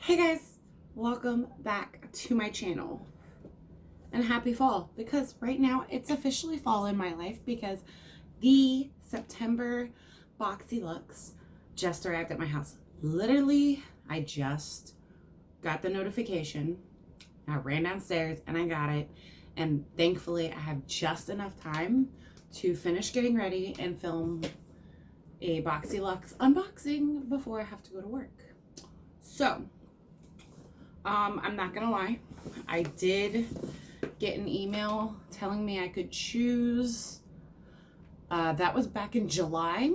Hey guys, welcome back to my channel and happy fall, because right now it's officially fall in my life because the September BoxyLuxe just arrived at my house. Literally, I just got the notification. I ran downstairs and I got it, and thankfully I have just enough time to finish getting ready and film a BoxyLuxe unboxing before I have to go to work. So I'm not gonna lie, I did get an email telling me I could choose. That was back in July,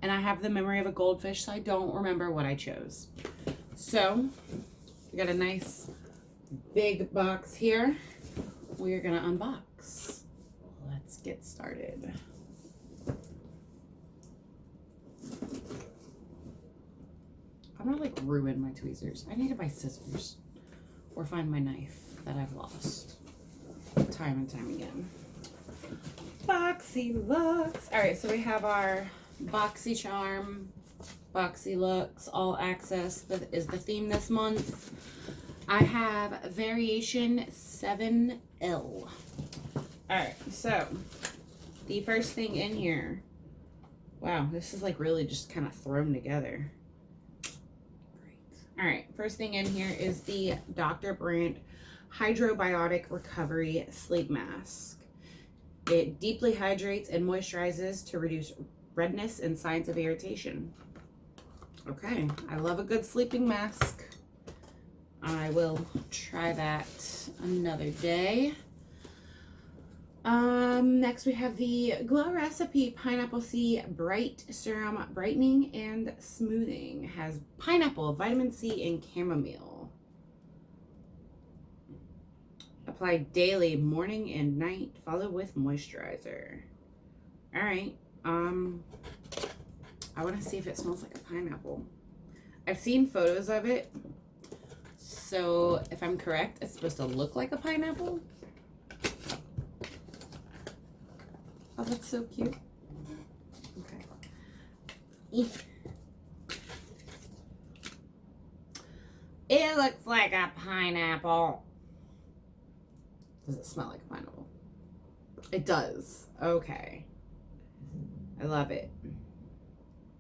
and I have the memory of a goldfish, so I don't remember what I chose. So we got a nice big box here. We're gonna unbox. Let's get started. I'm gonna like ruin my tweezers. I need to buy scissors or find my knife that I've lost time and time again. BoxyLuxe. All right, so we have our BoxyCharm, BoxyLuxe All Access. That is the theme this month. I have variation 7L. All right, so the first thing in here. Wow, this is like really just kind of thrown together. All right, first thing in here is the Dr. Brandt Hydrobiotic Recovery Sleep Mask. It deeply hydrates and moisturizes to reduce redness and signs of irritation. Okay, I love a good sleeping mask. I will try that another day. Next we have the Glow Recipe Pineapple C Bright Serum Brightening and Smoothing. It has pineapple, vitamin C, and chamomile. Apply daily, morning and night. Follow with moisturizer. All right. I want to see if it smells like a pineapple. I've seen photos of it. So if I'm correct, it's supposed to look like a pineapple. Oh, that's so cute. Okay. It looks like a pineapple. Does it smell like a pineapple? It does. Okay. I love it.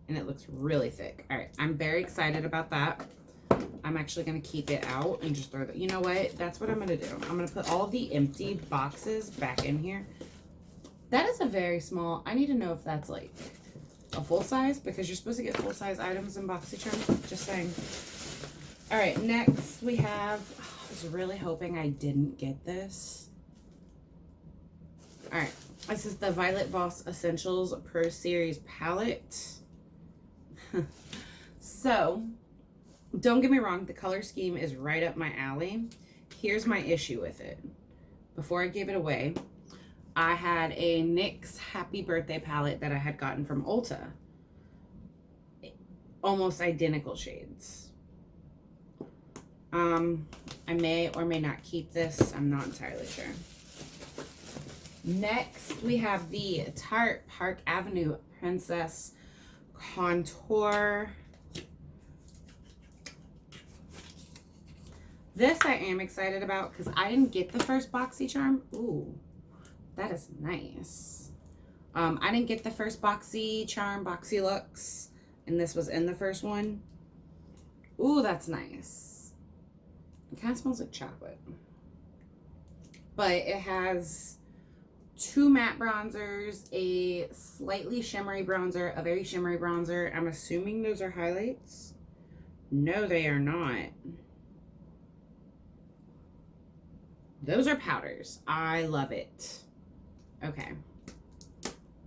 And it looks really thick. All right. I'm very excited about that. I'm actually going to keep it out and just throw that. You know what? That's what I'm going to do. I'm going to put all of the empty boxes back in here. That is a very small. I need to know if that's like a full size, because you're supposed to get full size items in BoxyCharm. Just saying. All right, next we have, I was really hoping I didn't get this. All right, this is the Violet Voss Essentials Pro Series palette. So, don't get me wrong, the color scheme is right up my alley. Here's my issue with it. Before I gave it away, I had a NYX Happy Birthday palette that I had gotten from Ulta. Almost identical shades. I may or may not keep this. I'm not entirely sure. Next, we have the Tarte Park Avenue Princess Contour. This I am excited about because I didn't get the first BoxyCharm. Ooh. That is nice. I didn't get the first BoxyCharm, BoxyLuxe, and this was in the first one. Ooh, that's nice. It kind of smells like chocolate. But it has 2 matte bronzers, a slightly shimmery bronzer, a very shimmery bronzer. I'm assuming those are highlights. No, they are not. Those are powders. I love it. Okay.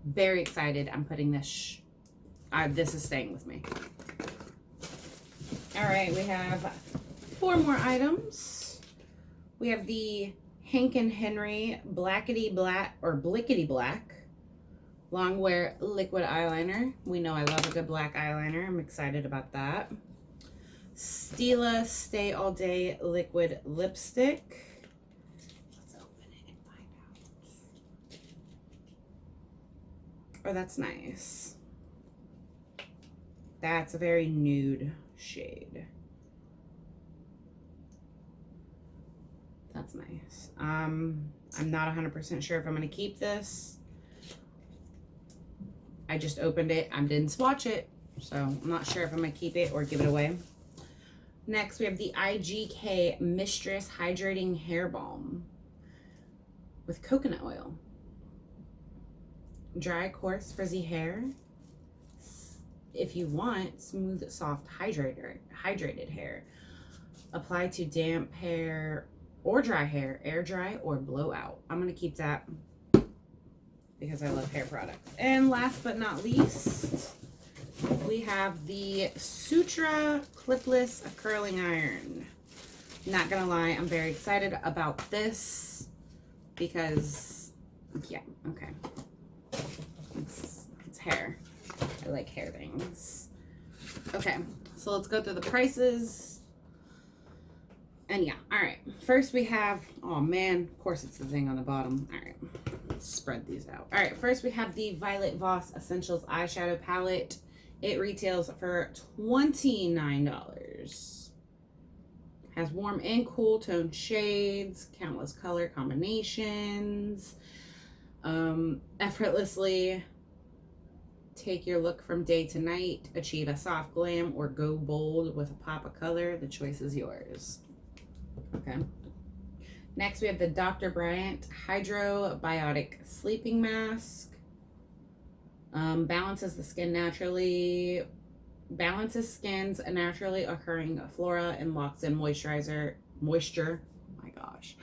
Very excited. I'm putting this. This is staying with me. All right. We have 4 more items. We have the Hank and Henry Blackety Black or Blickety Black Longwear Liquid Eyeliner. We know I love a good black eyeliner. I'm excited about that. Stila Stay All Day Liquid Lipstick. Oh, that's nice. That's a very nude shade. That's nice. I'm not 100% sure if I'm going to keep this. I just opened it. I didn't swatch it, so I'm not sure if I'm going to keep it or give it away. Next, we have the IGK Mistress Hydrating Hair Balm with coconut oil. Dry, coarse, frizzy hair. If you want smooth, soft, hydrated hair. Apply to damp hair or dry hair, air dry or blow out. I'm going to keep that because I love hair products. And last but not least, we have the Sutra Clipless Curling Iron. Not going to lie, I'm very excited about this because, yeah, okay. It's hair. I like hair things. Okay, so let's go through the prices. And yeah, all right. First we have, oh man, of course it's the thing on the bottom. All right, let's spread these out. All right, first we have the Violet Voss Essentials Eyeshadow Palette. It retails for $29. Has warm and cool tone shades, countless color combinations. Effortlessly take your look from day to night, achieve a soft glam, or go bold with a pop of color. The choice is yours. Okay. Next, we have the Dr. Bryant Hydrobiotic Sleeping Mask. Balances the skin naturally. Balances skin's naturally occurring flora and locks in moisture. Oh my gosh.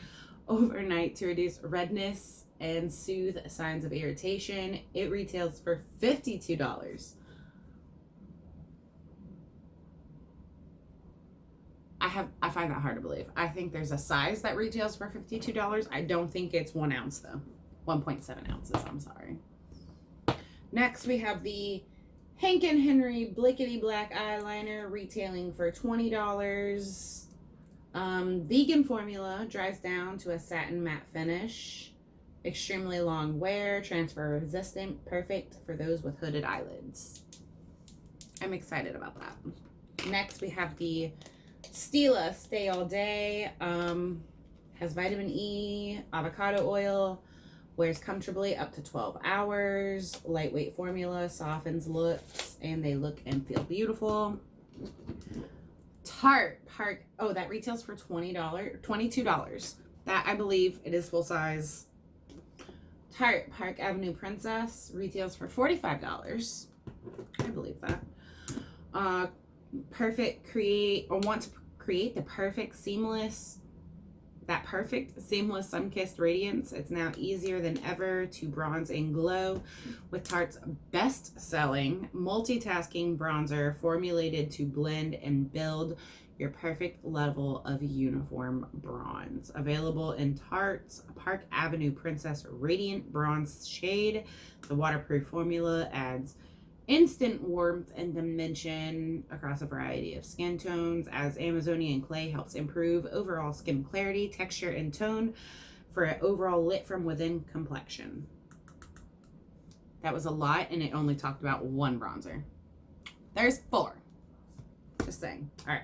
Overnight to reduce redness and soothe signs of irritation. It retails for $52. I find that hard to believe. I think there's a size that retails for $52. I don't think it's 1 ounce though. 1.7 ounces, I'm sorry. Next we have the Hank & Henry Blickety Black Eyeliner retailing for $20. Vegan formula, dries down to a satin matte finish. Extremely long wear, transfer resistant, perfect for those with hooded eyelids. I'm excited about that. Next we have the Stila Stay All Day. Has vitamin E, avocado oil, wears comfortably up to 12 hours. Lightweight formula, softens looks, and they look and feel beautiful. Tarte Park, oh, that retails for $22. That, I believe, it is full size. Tarte Park Avenue Princess retails for $45. I believe that. Want to create the perfect seamless sun-kissed radiance. It's now easier than ever to bronze and glow with Tarte's best-selling multitasking bronzer formulated to blend and build your perfect level of uniform bronze. Available in Tarte's Park Avenue Princess Radiant Bronze shade. The waterproof formula adds instant warmth and dimension across a variety of skin tones, as Amazonian clay helps improve overall skin clarity, texture, and tone for an overall lit from within complexion. That was a lot, and it only talked about one bronzer. There's 4. Just saying. All right.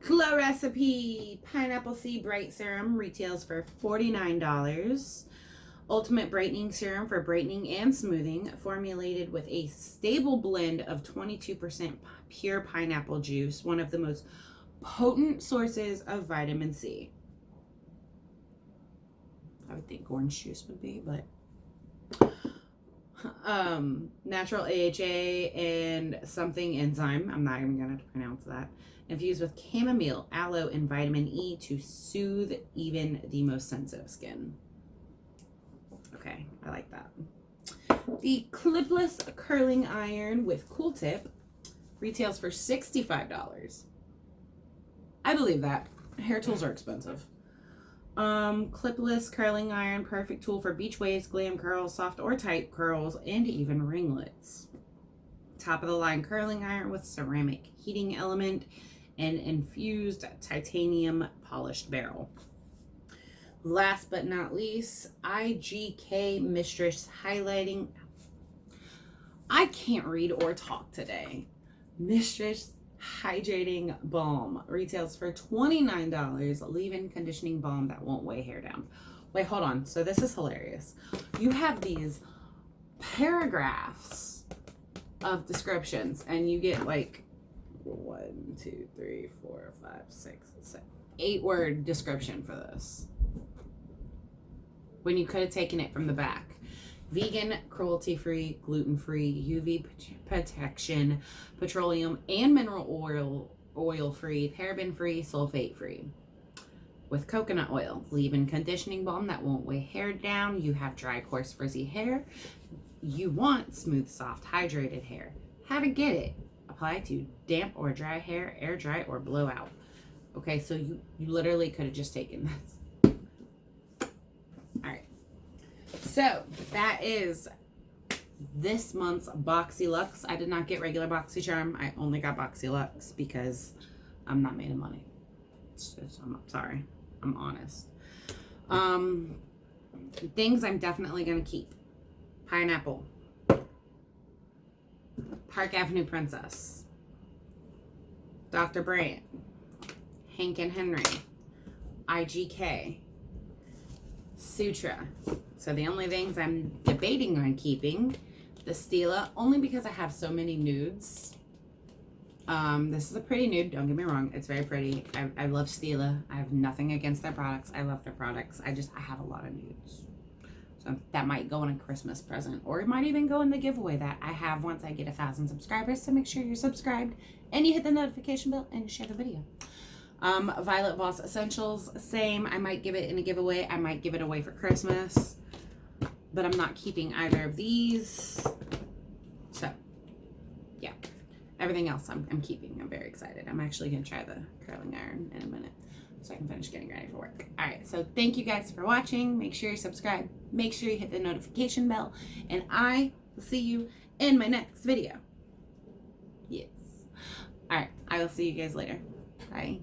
Cla Recipe Pineapple Sea Bright Serum retails for $49. Ultimate Brightening Serum for brightening and smoothing, formulated with a stable blend of 22% pure pineapple juice, one of the most potent sources of vitamin C. I would think orange juice would be, but natural AHA and something enzyme, I'm not even going to pronounce that, infused with chamomile, aloe, and vitamin E to soothe even the most sensitive skin. Okay, I like that. The Clipless Curling Iron with Cool Tip retails for $65. I believe that. Hair tools are expensive. Clipless Curling Iron, perfect tool for beach waves, glam curls, soft or tight curls, and even ringlets. Top of the line curling iron with ceramic heating element and infused titanium polished barrel. Last but not least, IGK Mistress I can't read or talk today. Mistress Hydrating Balm. Retails for $29. Leave-in conditioning balm that won't weigh hair down. Wait, hold on. So this is hilarious. You have these paragraphs of descriptions, and you get like 1, 2, 3, 4, 5, 6, 7, 8-word description for this, when you could have taken it from the back. Vegan, cruelty-free, gluten-free, UV protection, petroleum and mineral oil-free, paraben-free, sulfate-free. With coconut oil, leave-in conditioning balm that won't weigh hair down. You have dry, coarse, frizzy hair. You want smooth, soft, hydrated hair. How to get it? Apply to damp or dry hair, air dry or blow out. Okay, so you literally could have just taken this. All right. So that is this month's BoxyLuxe. I did not get regular BoxyCharm. I only got BoxyLuxe because I'm not made of money. I'm sorry. I'm honest. Things I'm definitely going to keep. Pineapple. Park Avenue Princess. Dr. Brandt. Hank and Henry. IGK. Sutra. So the only things I'm debating on keeping, the Stila, only because I have so many nudes. This is a pretty nude, don't get me wrong. It's very pretty. I love Stila. I have nothing against their products. I love their products. I have a lot of nudes. So that might go in a Christmas present, or it might even go in the giveaway that I have once I get 1,000 subscribers. So make sure you're subscribed and you hit the notification bell and you share the video. Violet Voss Essentials, same. I might give it in a giveaway. I might give it away for Christmas, but I'm not keeping either of these. So yeah, everything else I'm keeping. I'm very excited. I'm actually going to try the curling iron in a minute so I can finish getting ready for work. All right, so thank you guys for watching. Make sure you subscribe. Make sure you hit the notification bell, and I will see you in my next video. Yes. All right, I will see you guys later. Bye.